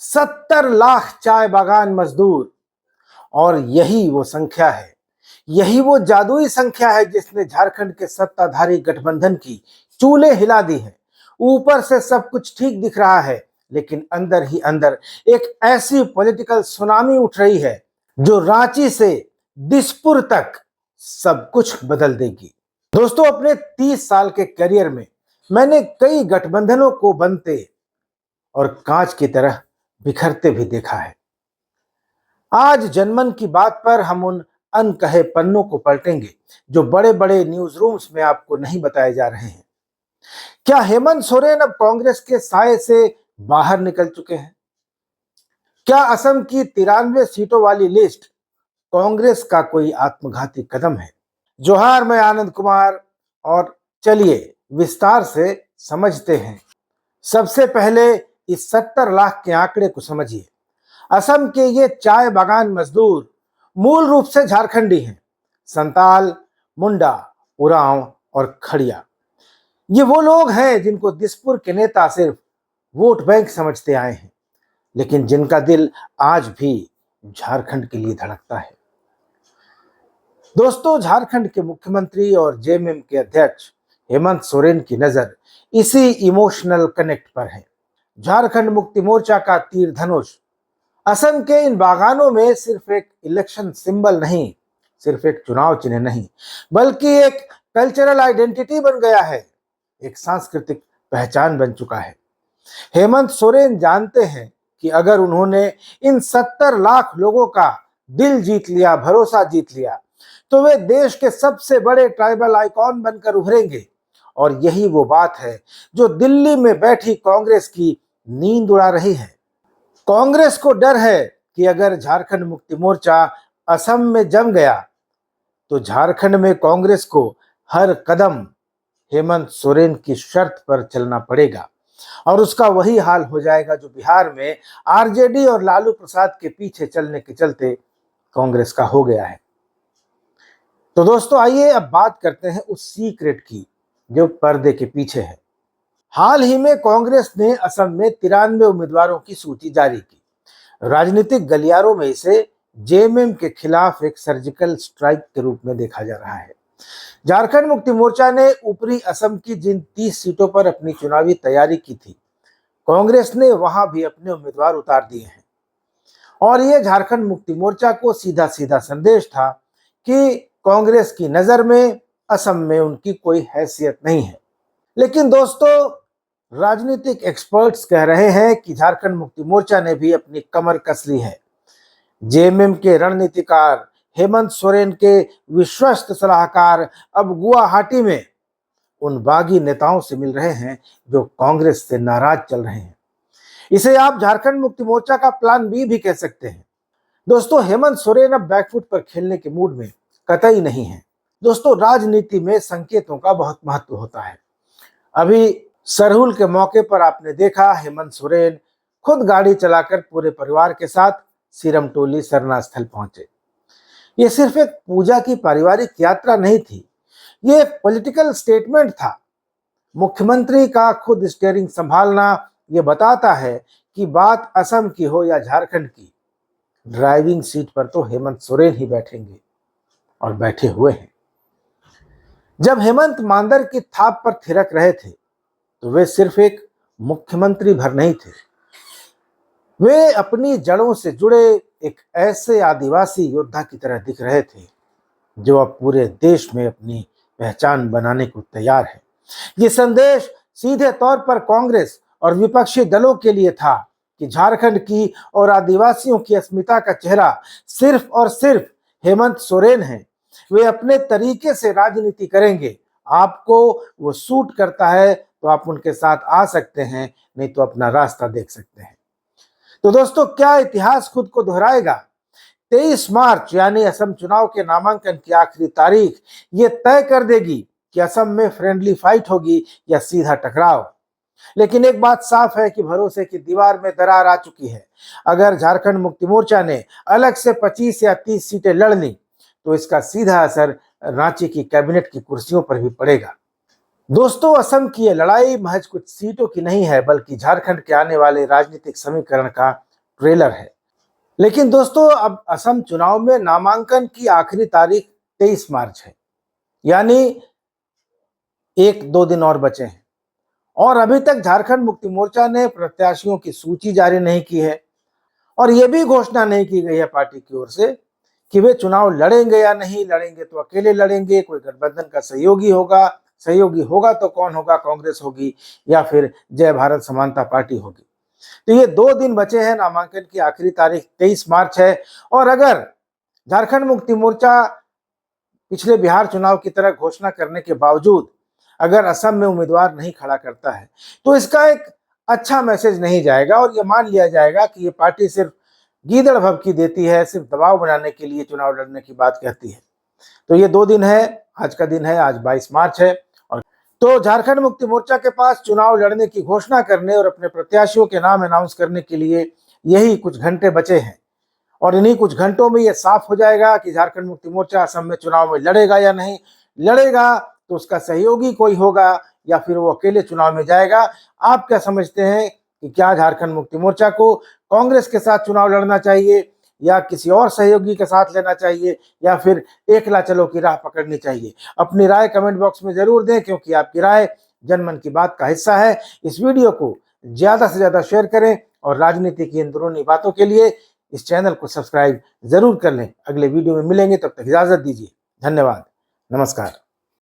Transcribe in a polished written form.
70 लाख चाय बागान मजदूर। और यही वो संख्या है, यही वो जादुई संख्या है जिसने झारखंड के सत्ताधारी गठबंधन की चूल्हे हिला दी है। ऊपर से सब कुछ ठीक दिख रहा है, लेकिन अंदर ही अंदर एक ऐसी पॉलिटिकल सुनामी उठ रही है जो रांची से दिसपुर तक सब कुछ बदल देगी। दोस्तों, अपने 30 साल के करियर में मैंने कई गठबंधनों को बनते और कांच की तरह बिखरते भी देखा है। आज जनमन की बात पर हम उन अनकहे पन्नों को पलटेंगे जो बड़े बड़े न्यूज रूम्स में आपको नहीं बताए जा रहे हैं। क्या हेमंत सोरेन अब कांग्रेस के साए से बाहर निकल चुके हैं? क्या असम की 93 सीटों वाली लिस्ट कांग्रेस का कोई आत्मघाती कदम है? जोहार, मैं आनंद कुमार, और चलिए विस्तार से समझते हैं। सबसे पहले इस 70 लाख के आंकड़े को समझिए। असम के ये चाय बागान मजदूर मूल रूप से झारखंडी हैं। संताल, मुंडा, उरांव और खड़िया, ये वो लोग हैं जिनको दिसपुर के नेता सिर्फ वोट बैंक समझते आए हैं, लेकिन जिनका दिल आज भी झारखंड के लिए धड़कता है। दोस्तों, झारखंड के मुख्यमंत्री और जेएमएम के अध्यक्ष हेमंत सोरेन की नजर इसी इमोशनल कनेक्ट पर है। झारखंड मुक्ति मोर्चा का तीर धनुष असम के इन बागानों में सिर्फ एक इलेक्शन सिंबल नहीं, सिर्फ एक चुनाव चिन्ह नहीं, बल्कि एक कल्चरल आइडेंटिटी बन गया है, एक सांस्कृतिक पहचान बन चुका है। हेमंत सोरेन जानते हैं कि अगर उन्होंने इन 70 लाख लोगों का दिल जीत लिया, भरोसा जीत लिया, तो वे देश के सबसे बड़े ट्राइबल आइकॉन बनकर उभरेंगे। और यही वो बात है जो दिल्ली में बैठी कांग्रेस की नींद उड़ा रही है। कांग्रेस को डर है कि अगर झारखंड मुक्ति मोर्चा असम में जम गया तो झारखंड में कांग्रेस को हर कदम हेमंत सोरेन की शर्त पर चलना पड़ेगा, और उसका वही हाल हो जाएगा जो बिहार में आरजेडी और लालू प्रसाद के पीछे चलने के चलते कांग्रेस का हो गया है। तो दोस्तों, आइए अब बात करते हैं उस सीक्रेट की जो पर्दे के पीछे है। हाल ही में कांग्रेस ने असम में 93 उम्मीदवारों की सूची जारी की। राजनीतिक गलियारों में इसे जेएमएम के खिलाफ एक सर्जिकल स्ट्राइक के रूप में देखा जा रहा है। झारखंड मुक्ति मोर्चा ने ऊपरी असम की जिन 30 सीटों पर अपनी चुनावी तैयारी की थी, कांग्रेस ने वहां भी अपने उम्मीदवार उतार दिए हैं। और यह झारखंड मुक्ति मोर्चा को सीधा सीधा संदेश था कि कांग्रेस की नजर में असम में उनकी कोई हैसियत नहीं है। लेकिन दोस्तों, राजनीतिक एक्सपर्ट्स कह रहे हैं कि झारखंड मुक्ति मोर्चा ने भी अपनी कमर कस ली है। जेएमएम के रणनीतिकार हेमंत सोरेन के विश्वस्त सलाहकार अब गुवाहाटी में उन बागी नेताओं से मिल रहे हैं जो कांग्रेस से नाराज चल रहे हैं। इसे आप झारखंड मुक्ति मोर्चा का प्लान बी भी कह सकते हैं। दोस्तों, हेमंत सोरेन अब बैकफुट पर खेलने के मूड में कतई नहीं है। दोस्तों, राजनीति में संकेतों का बहुत महत्व होता है। अभी सरहुल के मौके पर आपने देखा हेमंत सोरेन खुद गाड़ी चलाकर पूरे परिवार के साथ सिरमटोली सरना स्थल पहुंचे। ये सिर्फ एक पूजा की पारिवारिक यात्रा नहीं थी, ये एक पॉलिटिकल स्टेटमेंट था। मुख्यमंत्री का खुद स्टीयरिंग संभालना ये बताता है कि बात असम की हो या झारखंड की, ड्राइविंग सीट पर तो हेमंत सोरेन ही बैठेंगे, और बैठे हुए हैं। जब हेमंत मांदर की थाप पर थिरक रहे थे तो वे सिर्फ एक मुख्यमंत्री भर नहीं थे, वे अपनी जड़ों से जुड़े एक ऐसे आदिवासी योद्धा की तरह दिख रहे थे जो अब पूरे देश में अपनी पहचान बनाने को तैयार है। ये संदेश सीधे तौर पर कांग्रेस और विपक्षी दलों के लिए था कि झारखंड की और आदिवासियों की अस्मिता का चेहरा सिर्फ और सिर्फ हेमंत सोरेन है। वे अपने तरीके से राजनीति करेंगे। आपको वो सूट करता है तो आप उनके साथ आ सकते हैं, नहीं तो अपना रास्ता देख सकते हैं। तो दोस्तों, क्या इतिहास खुद को दोहराएगा? 23 मार्च यानी असम चुनाव के नामांकन की आखिरी तारीख ये तय कर देगी कि असम में फ्रेंडली फाइट होगी या सीधा टकराव। लेकिन एक बात साफ है कि भरोसे की दीवार में दरार आ चुकी है। अगर झारखंड मुक्ति मोर्चा ने अलग से 25 या 30 सीटें लड़ ली तो इसका सीधा असर रांची की कैबिनेट की कुर्सियों पर भी पड़ेगा। दोस्तों, असम की यह लड़ाई महज कुछ सीटों की नहीं है, बल्कि झारखंड के आने वाले राजनीतिक समीकरण का ट्रेलर है। लेकिन दोस्तों, अब असम चुनाव में नामांकन की आखिरी तारीख 23 मार्च है, यानी 1-2 दिन और बचे हैं और अभी तक झारखंड मुक्ति मोर्चा ने प्रत्याशियों की सूची जारी नहीं की है और यह भी घोषणा नहीं की गई है पार्टी की ओर से कि वे चुनाव लड़ेंगे या नहीं लड़ेंगे, तो अकेले लड़ेंगे, कोई गठबंधन का सहयोगी होगा तो कौन होगा, कांग्रेस होगी या फिर जय भारत समानता पार्टी होगी। तो ये 2 दिन बचे हैं, नामांकन की आखिरी तारीख 23 मार्च है और अगर झारखंड मुक्ति मोर्चा पिछले बिहार चुनाव की तरह घोषणा करने के बावजूद अगर असम में उम्मीदवार नहीं खड़ा करता है तो इसका एक अच्छा मैसेज नहीं जाएगा और यह मान लिया जाएगा कि ये पार्टी सिर्फ गीदड़ भभकी देती है, सिर्फ दबाव बनाने के लिए चुनाव लड़ने की बात कहती है। तो ये 2 दिन है, आज का दिन है, आज 22 मार्च है और तो झारखंड मुक्ति मोर्चा के पास चुनाव लड़ने की घोषणा करने और अपने प्रत्याशियों के नाम अनाउंस करने के लिए यही कुछ घंटे बचे हैं और इन्हीं कुछ घंटों में यह साफ हो जाएगा कि झारखंड मुक्ति मोर्चा असम में चुनाव में लड़ेगा या नहीं लड़ेगा, तो उसका सहयोगी कोई होगा या फिर वो अकेले चुनाव में जाएगा। आप क्या समझते हैं कि क्या झारखंड मुक्ति मोर्चा को कांग्रेस के साथ चुनाव लड़ना चाहिए या किसी और सहयोगी के साथ लेना चाहिए या फिर एकला चलो की राह पकड़नी चाहिए? अपनी राय कमेंट बॉक्स में जरूर दें, क्योंकि आपकी राय जनमन की बात का हिस्सा है। इस वीडियो को ज्यादा से ज्यादा शेयर करें और राजनीति की अंदरूनी बातों के लिए इस चैनल को सब्सक्राइब जरूर कर लें। अगले वीडियो में मिलेंगे, तब तक इजाजत दीजिए। धन्यवाद, नमस्कार।